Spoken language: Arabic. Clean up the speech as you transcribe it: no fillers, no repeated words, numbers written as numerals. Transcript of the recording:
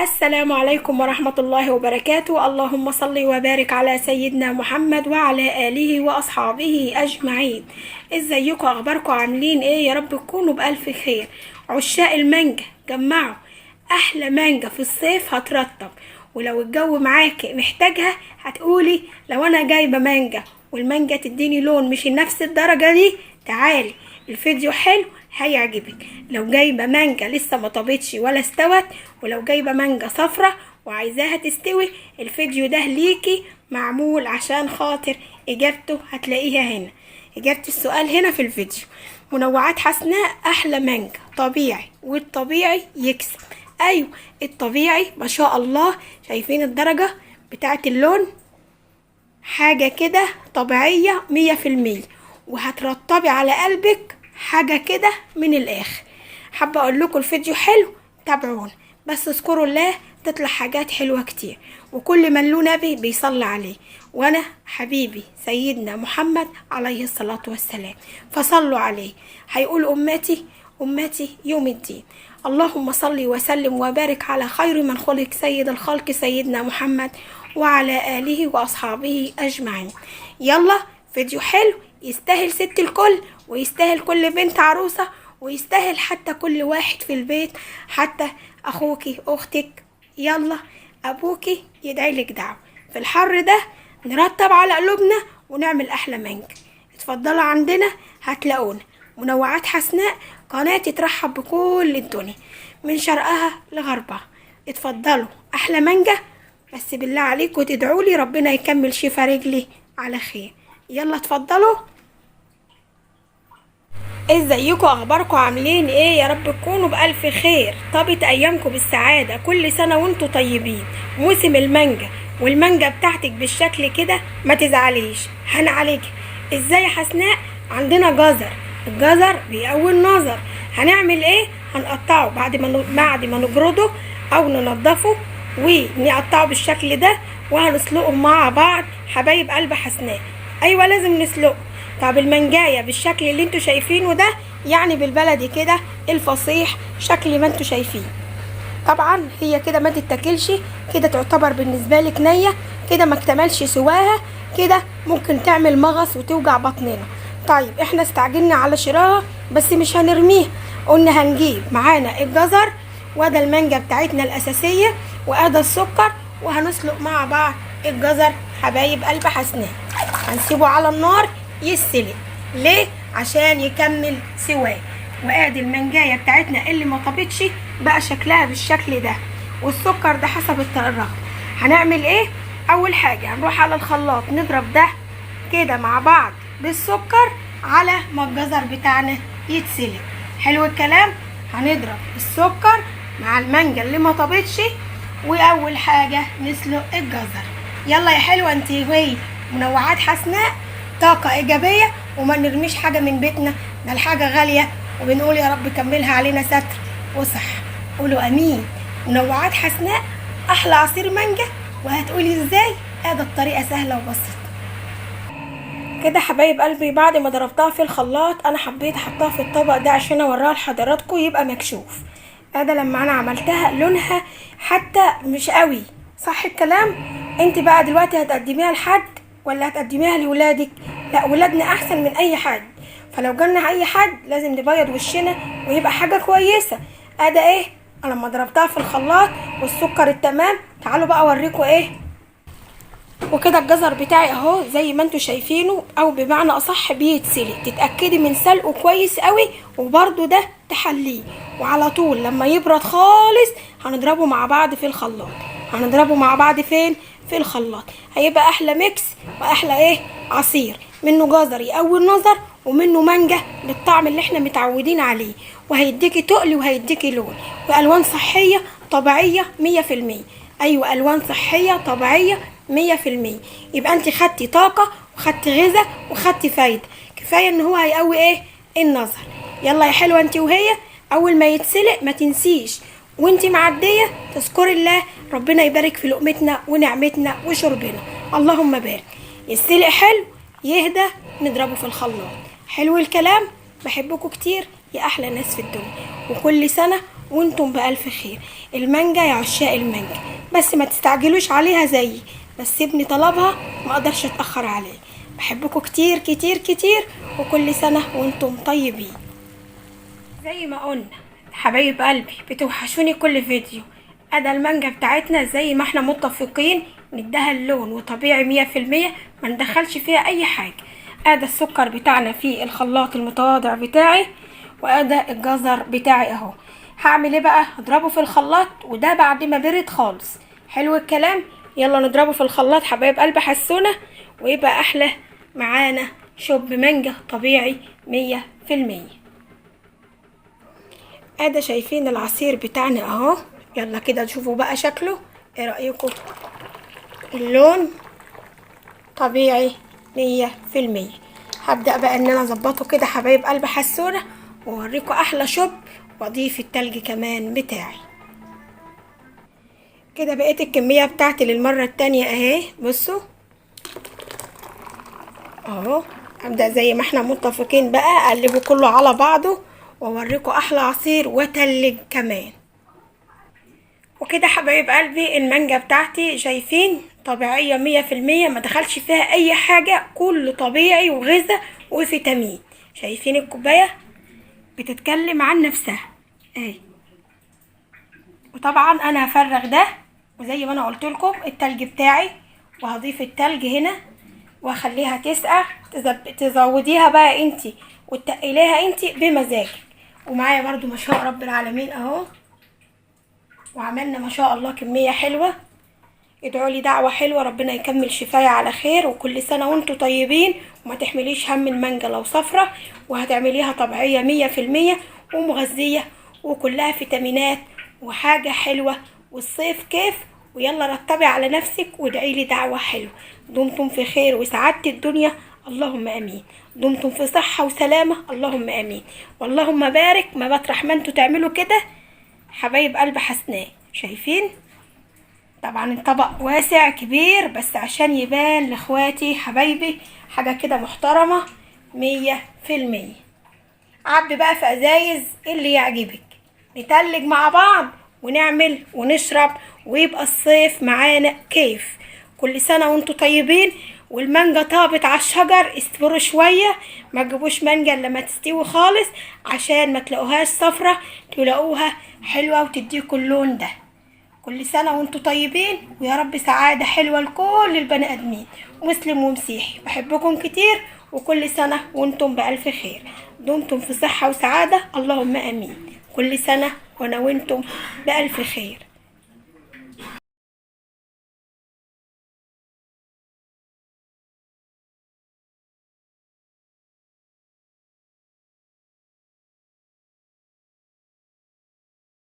السلام عليكم ورحمة الله وبركاته. اللهم صل وبارك على سيدنا محمد وعلى آله وأصحابه أجمعين. ازيكم؟ أخباركم عاملين ايه؟ يا رب تكونوا بألف خير. عشاق المانجا جمعوا أحلى مانجا في الصيف هترطب، ولو الجو معاك محتاجها هتقولي لو أنا جايبة مانجا والمانجا تديني لون مش نفس الدرجة دي تعالي الفيديو حلو هيعجبك. لو جايبه مانجا لسه ما طابتش ولا استوت، ولو جايبه مانجا صفرة وعايزاها تستوي، الفيديو ده ليكي معمول عشان خاطر اجابته هتلاقيها هنا. اجابه السؤال هنا في الفيديو. منوعات حسناء احلى مانجا طبيعي، والطبيعي يكسب. ايوه الطبيعي ما شاء الله. شايفين الدرجه بتاعه اللون؟ حاجه كده طبيعيه 100%، وهترطبي على قلبك حاجة كده من الآخر. حابة أقول لكم الفيديو حلو، تابعونا بس اذكروا الله، تطلع حاجات حلوة كتير، وكل من له نبي بيصلي عليه، وأنا حبيبي سيدنا محمد عليه الصلاة والسلام فصلوا عليه. هيقول أمتي أمتي يوم الدين. اللهم صل وسلم وبارك على خير من خلق سيد الخلق سيدنا محمد وعلى آله وأصحابه أجمعين. يلا فيديو حلو يستاهل ست الكل، ويستاهل كل بنت عروسة، ويستاهل حتى كل واحد في البيت، حتى أخوكي أختك، يلا أبوكي يدعي لك دعوة. في الحر ده نرتب على قلوبنا ونعمل أحلى مانجا. اتفضلوا عندنا هتلاقونا منوعات حسناء، قناة ترحب بكل الدنيا من شرقها لغربها. اتفضلوا أحلى مانجا، بس بالله عليكم تدعولي ربنا يكمل شفا رجلي على خير. يلا اتفضلوا. ازيكم؟ اخباركم عاملين ايه؟ يا رب تكونوا بالف خير. طابت ايامكم بالسعاده، كل سنه وانتم طيبين. موسم المانجا والمانجا بتاعتك بالشكل كده ما تزعليش هنعالجها. ازاي يا حسناء؟ عندنا جزر، الجزر بيقوي النظر. هنعمل ايه؟ هنقطعه بعد ما نجرده او ننضفه ونقطعه بالشكل ده، وهنسلقه مع بعض. حبايب قلب حسناء ايوه لازم نسلقه. طب المانجايه بالشكل اللي انتوا شايفينه ده، يعني بالبلدي كده الفصيح شكل ما انتوا شايفين. طبعا هي كده ما تتاكلش، كده تعتبر بالنسبه لك نيه، كده ما اكتملش سواها، كده ممكن تعمل مغص وتوجع بطننا. طيب احنا استعجلنا على شراها بس مش هنرميها، قلنا هنجيب معانا الجزر وده المانجا بتاعتنا الاساسيه وده السكر، وهنسلق مع بعض الجزر. حبايب قلب حسناء هنسيبه على النار يسلق. ليه؟ عشان يكمل سواه. وادي المانجايه بتاعتنا اللي ما طابتش بقى شكلها بالشكل ده، والسكر ده حسب الرغبه. هنعمل ايه؟ اول حاجه هنروح على الخلاط نضرب ده كده مع بعض بالسكر على ما الجزر بتاعنا يتسلق. حلو الكلام. هنضرب السكر مع المانجا اللي ما طابتش، واول حاجه نسلق الجزر. يلا يا حلوه انت وهي منوعات حسناء، طاقة إيجابية، وما نرميش حاجة من بيتنا، ده الحاجة غالية، وبنقول يا رب كملها علينا ستر وصح. قولوا أمين. منوعات حسناء أحلى عصير مانجا. وهتقولي إزاي؟ هذا الطريقة سهلة وبسيطة كده حبايب قلبي. بعد ما ضربتها في الخلاط أنا حبيت أحطها في الطبق ده عشان أوريها لحضراتكم يبقى مكشوف. هذا لما أنا عملتها لونها حتى مش قوي، صح الكلام؟ انت بقى دلوقتي هتقدميها لحد ولا هتقدميها لولادك؟ لا ولادنا احسن من اي حد، فلو جالنا اي حد لازم نبيض وشنا ويبقى حاجه كويسه. ادي ايه انا لما ضربتها في الخلاط والسكر التمام. تعالوا بقى اوريكم ايه. وكده الجزر بتاعي اهو زي ما انتوا شايفينه، او بمعنى اصح بيتسلق. تتاكدي من سلقه كويس قوي، وبرده ده تحليه. وعلى طول لما يبرد خالص هنضربه مع بعض في الخلاط. هنضربه مع بعض فين؟ في الخلاط. هيبقى احلى ميكس واحلى ايه عصير، منه جزر يقوي النظر، ومنه مانجا للطعم اللي احنا متعودين عليه، وهيديكي تقل وهيديكي لون، والوان صحيه طبيعيه 100%. ايوه الوان صحيه طبيعيه 100%. يبقى انت خدتي طاقه وخدتي غذاء وخدتي فايده. كفايه ان هو هيقوي ايه النظر. يلا يا حلوه انت وهي، اول ما يتسلق ما تنسيش وانت معديه تذكري الله، ربنا يبارك في لقمتنا ونعمتنا وشربنا. اللهم بارك. يتسلق حلو يهدى نضربه في الخلاط. حلو الكلام. بحبكم كتير يا احلى ناس في الدنيا، وكل سنه وانتم بألف خير. المانجا يا عشاق المانجا، بس ما تستعجلوش عليها زيي، بس ابني طلبها ما اقدرش اتأخر عليه. بحبكم كتير كتير كتير، وكل سنة وانتم طيبين. زي ما قلنا حبايب قلبي بتوحشوني كل فيديو. ادا المانجا بتاعتنا زي ما احنا متفقين نديها اللون وطبيعي 100%، ما ندخلش فيها اي حاجة. ادا السكر بتاعنا في الخلاط المتواضع بتاعي، وادا الجزر بتاعي اهو. هعمل ايه بقى؟ هضربه في الخلاط، وده بعد ما برد خالص. حلو الكلام. يلا نضربه في الخلاط حبايب قلبي، حسونا ويبقى احلى معانا شوب مانجا طبيعي 100%. ادي شايفين العصير بتاعنا اهو. يلا كده نشوفوا بقى شكله، ايه رأيكم؟ اللون طبيعي 100%. هبدأ بقى ان انا اظبطه كده حبايب قلب حسونة، واوريكم احلى شوب، واضيف التلج كمان بتاعي. كده بقيت الكمية بتاعتي للمرة التانية اهي، بصوا اهو. هبدأ زي ما احنا متفقين بقى اقلبه كله على بعضه، واوريكم احلى عصير وتلج كمان. وكده حبايب قلبي المانجا بتاعتي شايفين طبيعية 100%، ما دخلش فيها اي حاجة، كله طبيعي وغذاء وفيتامين. شايفين الكوباية بتتكلم عن نفسها اهي. وطبعا انا هفرغ ده، وزي ما انا قلت لكم التلج بتاعي، وهضيف التلج هنا واخليها تسقع. تزوديها بقى انتي وتقليها انتي بمزاجك. ومعايا برضو ما شاء رب العالمين اهو، وعملنا ما شاء الله كمية حلوة. ادعوا لي دعوة حلوة، ربنا يكمل شفايا على خير، وكل سنة وانتوا طيبين. وما تحمليش هم المانجا لو صفرة، وهتعمليها طبيعية 100% ومغذية، وكلها فيتامينات وحاجة حلوة. والصيف كيف. ويلا رتبي على نفسك وادعي لي دعوة حلوة. دمتم في خير وسعادة الدنيا، اللهم امين. دمتم في صحة وسلامة، اللهم امين. واللهم بارك. ما بطرح ما انتوا تعملوا كده حبايب قلب حسناء. شايفين طبعا الطبق واسع كبير، بس عشان يبان لاخواتي حبايبي حاجة كده محترمة 100%. عبي بقى في ازايز اللي يعجبك، نتلج مع بعض ونعمل ونشرب، ويبقى الصيف معانا كيف. كل سنة وانتوا طيبين. والمانجا طابت على الشجر، اصبروا شوية، ما تجيبوش مانجا الا لما تستوي خالص، عشان ما تلاقوهاش صفرة، تلاقوها حلوة وتديكوا اللون ده. كل سنة وانتوا طيبين، ويا رب سعادة حلوة لكل البني ادمين، مسلم ومسيحي. بحبكم كتير، وكل سنة وانتم بألف خير. دمتم في صحة وسعادة، اللهم امين. كل سنة وانا وانتم بألف خير.